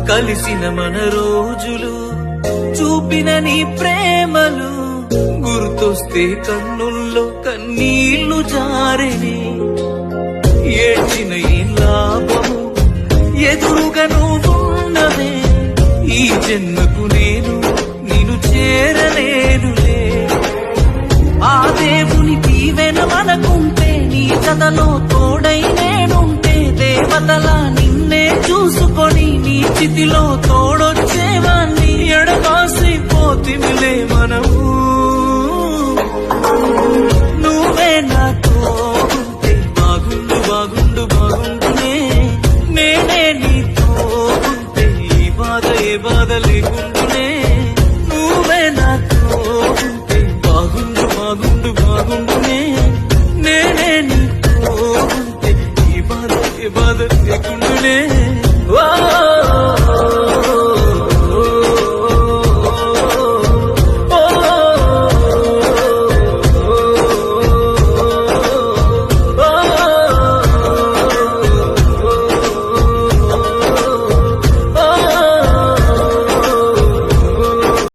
కలిసిన మన రోజులు చూపిన నీ ప్రేమలు గుర్తొస్తే కన్నుల్లో కన్నీళ్లు జారెనే ఏడ్చిన ఈ లాభము ఎదురుగా నువ్వున్నవే ఈ జన్మకు నేను చేరలేనులే ఆ దేవుని దీవెన మనకుంటే నీ జతలో తోడై నేనుంటే దేవతలా నిన్నే చూసుకొని నీ చితిలో తోడొచ్చేవాణ్ణి ఎడబాసి పోతిమిలే మనం